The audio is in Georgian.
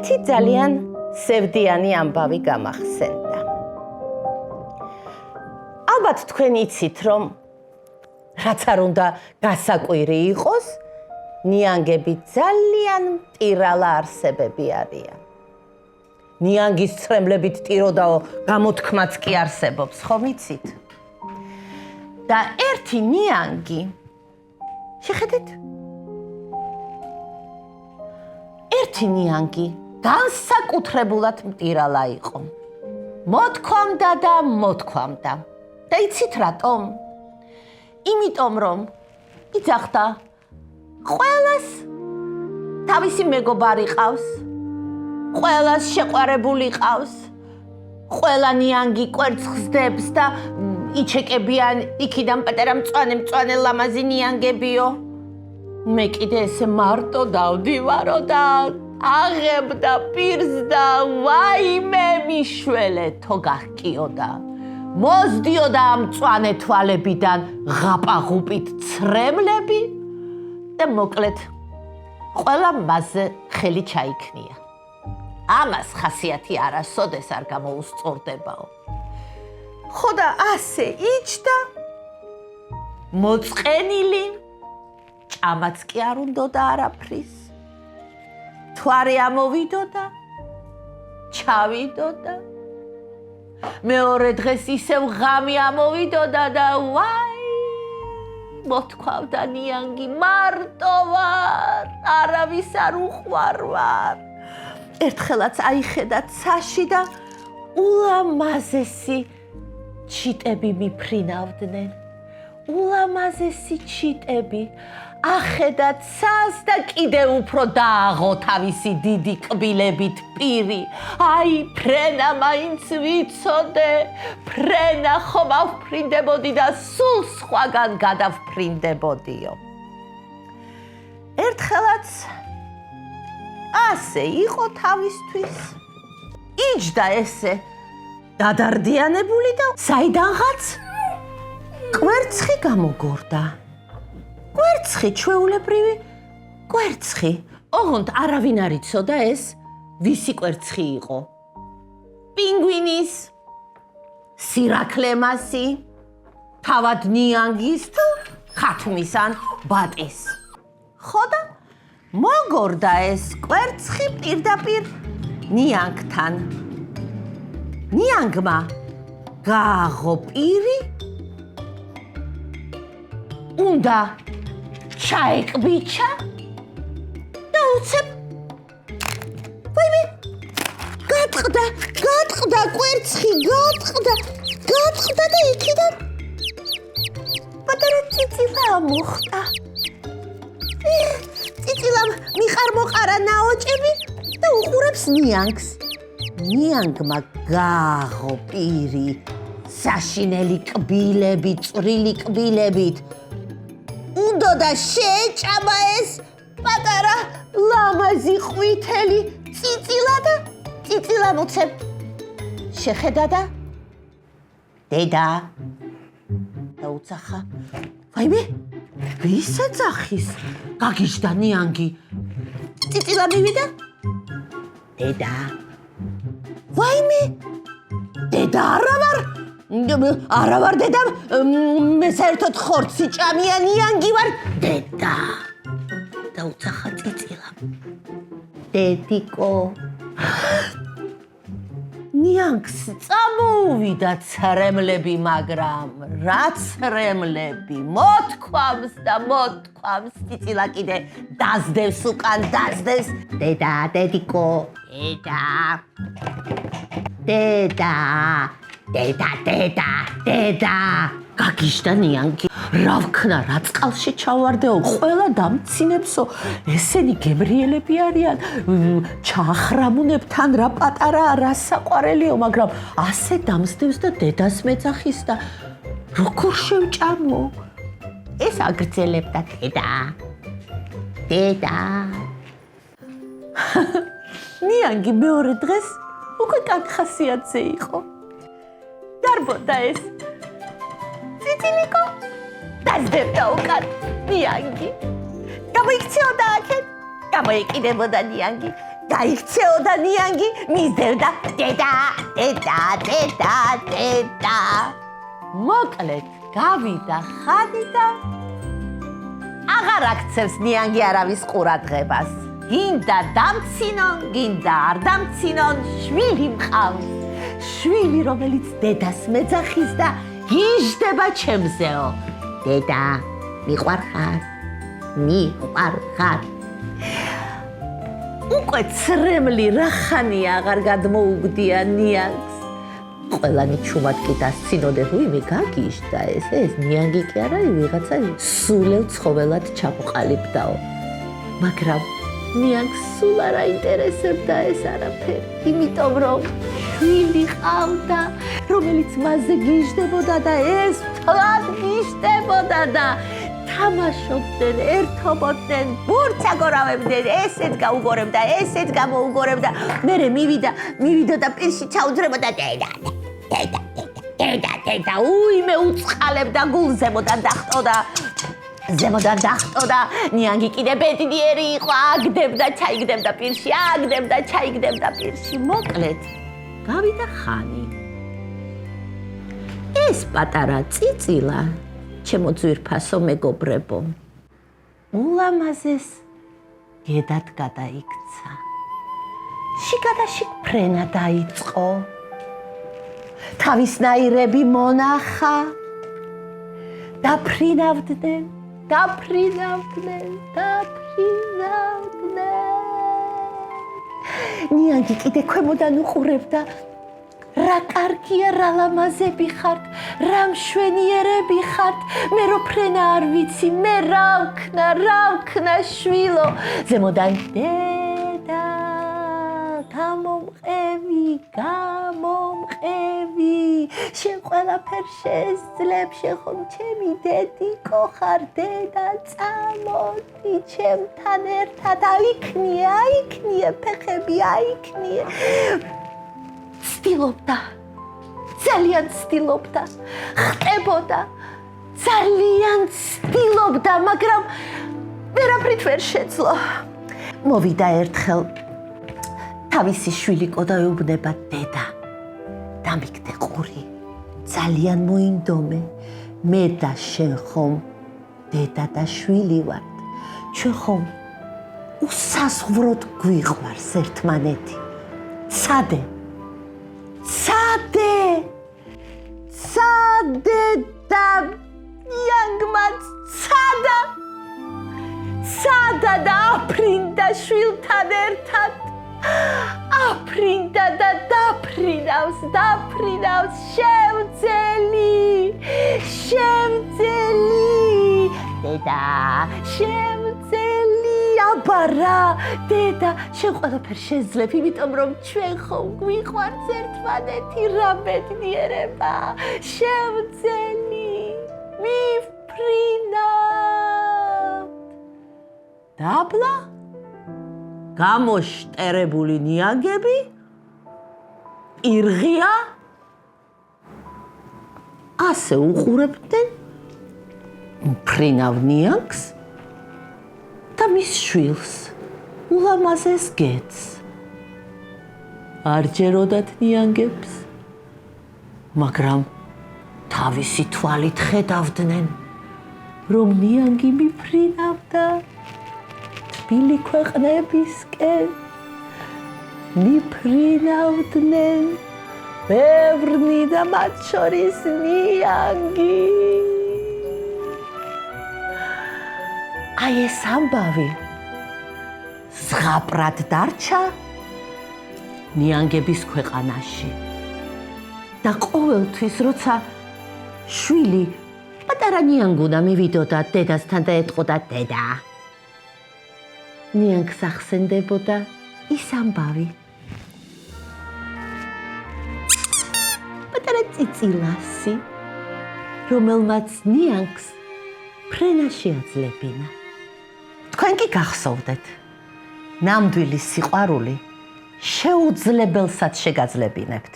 ერთი ძალიან სევდიანი ამბავი გამახსენდა. ალბათ თქვენ იცით, რომ რაც არ უნდა გასაკვირი იყოს, ნიანგები ძალიან მტირალა არსებები არიან. ნიანგის ცრემლებით ტიროდაო გამოთქმაც კი არსებობს, ხომ იცით? და ერთი ნიანგი, შეხედეთ? ერთი ნიანგი განსაკუთრებულად მტირალა იყო. მოთქვამდა და მოთქვამდა. და იცით რატომ? იმიტომ რომ იძახდა ყველას თავისი მეგობარი ყავს, ყველას შეყვარებული ყავს, ყველა ნიანგი კვერცხს და იჩეკებიან იქიდან პატარა მწვანე ლამაზი ნიანგებიო. მე კიდე ესე მარტო დავდივარო და აღებდა პირს და ვაიმე მიშველეთო გახკიოდა. მოძდიოდა ამ მწვანე თვალებიდან ღაპაღუპით ცრემლები და მოკლედ ყველა მასზე ხელი ჩაიქნია. ამას ხასიათი არასოდეს არ გამოუსწორდებაო. ხო და ასე იჯდა მოწყენილი, ჭამაც კი არ უნდოდა არაფრის. თვარი ამოვიდოდა, ჩავიდოდა. მეორე დღეს ისევ ღამი ამოვიდოდა და ვაი, მოთქვავდა ნიანგი, მარტო ვარ, არავის არ უყვარვარ. ერთხელაც აიხედა ცაში და ულამაზესი ჩიტები მიფრინავდნენ. ულამაზესი ჩიტები. ახედა ცას და კიდე უფრო დააღო თავისი დიდი კბილებით პირი. აი, ფრენა მაინც ვიცოდე, ფრენა ხომ ავფრინდებოდი და სულ სხვაგან გადავფრინდებოდიო. ერთხელაც ასე იყო თავისთვის. იჯდა ესე დადარდიანებული და საიდანღაც კვერცხი გამოგორდა. კვერცხი, ჩვეულებრივი კვერცხი. ოღონდ არავინ არ იცოდა ეს ვისი კვერცხი იყო. პინგვინის, სირაქლემასი, თავად ნიანგის თუ ხათმის ან ბატის. ხო და მოგორდა ეს კვერცხი პირდაპირ ნიანგთან. ნიანგმა გააღო პირი, უნდა ჩაეკბიჩა და უცებ ვაიმე გატყდა კვერცხი, გატყდა და იქიდან პატარა წიწილა მოხდა. წიწილამ მიყარ-მოყარა ნაოჭები და უყურებს ნიანგს. ნიანგმა გააღო პირი, საშინელი კბილებით, წვრილი კბილებით. უნდა შეეჭამა ეს პატარა ლამაზი ყვითელი წიწილა და წიწილა უცებ შეხედა და დედა და უცახა. ვაიმე, ვის ეძახის? გაგიჟდა ნიანგი. წიწილა მივიდა. დედა. ვაიმე, დედა არა ვარ დედა, მე საერთოდ ხორცი ჭამია ნიანგი ვარ. დედა და უცახა წიწილამ. დედიკო. ნიანგს წამოუვიდა ცრემლები, მაგრამ რა ცრემლები, მოთქვამს და მოთქვამს. წიწილა კიდე დასდევს უკან, დასდევს. დედა, დედიკო, დედა. გაგიჟდა ნიანგი. რა ვქნა, რა წყალში ჩავარდეო, ყველა დამცინებსო. ესენი გემრიელები არიან, ჩაახრამუნებთან რა პატარა, რა საყვარელიო, მაგრამ ასე დამსდევს და დედას მეძახის და როგორ შევჭამო? ეს აგრძელებდა დედა. ნიანგი მეორე დღეს უკვე კანხასიათზე იყო. დარბოდა ეს წიწილიკო, დასდებდა უკან ნიანგი. გამოიქცეოდა აქეთ, გამოეკიდებოდა ნიანგი. გაიქცეოდა ნიანგი, მისდევდა დედა. მოკლედ, გავიდა ხანი და აღარ აქცევს ნიანგი არავის ყურადღებას. გინდა დამცინონ, გინდა არ დამცინონ, შვილი მყავს. შვილი, რომელიც დედას მეძახის და გიჟდება ჩემზეო. დედა, მიყვარხარ. უკვე ცრემლი რახანია აღარ გადმოუგდია ნიანგს. ყველანი ჩუმად კი დასცინოდე, ვინმე გაგიჟდა ეს ნიანგი კი არა, ვიღაცა სულელ ცხოველად ჩამოყალიბდაო. მაგრამ ნიანგს სულ არ აინტერესებდა ეს არაფერი, იმიტომ რომ შვილი ყავდა, რომელიც მასზე გიჟდებოდა და ეს თლად გიჟდებოდა და თამაშობდნენ, ერთობოდნენ, ბურთსაგორავებდნენ, ესეც გაუგორებდა, ესეც გამოუგორებდა. მერე მივიდა და პირში ჩაუძრებოდა დედა. უიმე უწყალებდა გულ ზემოდან დახვტოდა. ნიანგი კიდე ბედნიერი იყო, აგდებდა, ჩაიგდებდა პირში. მოკლედ, გავიდა ხანი. ეს პატარა წიწილა ჩემო ძვირფასო მეგობრებო, ულამაზეს გედად გადაიქცა. შიგადაშიგ ფრენა დაიწყო. თავისნაირები მონახა. დაფრინავდნენ. ნიანგი კიდე ქვემოდან უყურებდა. რა კარგია, რა ლამაზები ხართ, რა მშვენიერები ხართ, მე რო ფრენა არ ვიცი, მე რა ვქნა შვილო. ზემოდან დედა, გამომყევი, შენ ყველაფერს შეძლებ, შენ ხომ ჩემი დედიკო ხარ, დედა წამოდი ჩემთან ერთად, აიქნიე, ფეხები აიქნიე. ძალიან ცდილობდა, ხტებოდა, ძალიან ცდილობდა, მაგრამ ვერაფრით ვერ შეძლო. მოვიდა ერთხელ თავისი შვილი კოდაეუბნება დედა. დამიგდე ყური, ძალიან მოინდომე, მე და შენ ხომ დედა და შვილი ვართ, ჩვენ ხომ უსაზღვროდ გვიყვარს ერთმანეთი. ცადე და ნიანგმაც ცადა და აფრინდა შვილთან ერთად. აფრინდა და დაფრინავს, შემძელი. დედა, შემძელი. აბარა, დედა, შენ ყველაფერს შეძლებ, იმიტომ რომ ჩვენ ხომ გვიყვარს ერთმანეთი, რა ბედნიერება. შემძელი, მიფრინავთ. დაბლა? გამოშტერებული ნიანგები? ირღია? ასე უყურებდნენ მფრინავ ნიანგს და მის შვილს, ულამაზეს გედს. არ ჯეროდათ ნიანგებს, მაგრამ თავისი თვალით ხედავდნენ, რომ ნიანგი მიფრინავდა თბილი ქვეყნებისკენ. მიფრინავდნენ ბევრნი და მათ შორის ნიანგი. აი ეს ამბავი ზღაპრად დარჩა ნიანგების ქვეყანაში და ყოველთვის როცა შვილი პატარა ნიანგუნა მივიდოდა დედასთან და ეტყოდა დედა, ნიანგს ახსენდებოდა ის ამბავი. პატარა წიწილასი, რომელმაც ნიანგს ფრენა შეაძლებინა. თქვენ კი გახსოვდეთ, ნამდვილი სიყვარული შეუძლებელსაც შეგაძლებინებთ.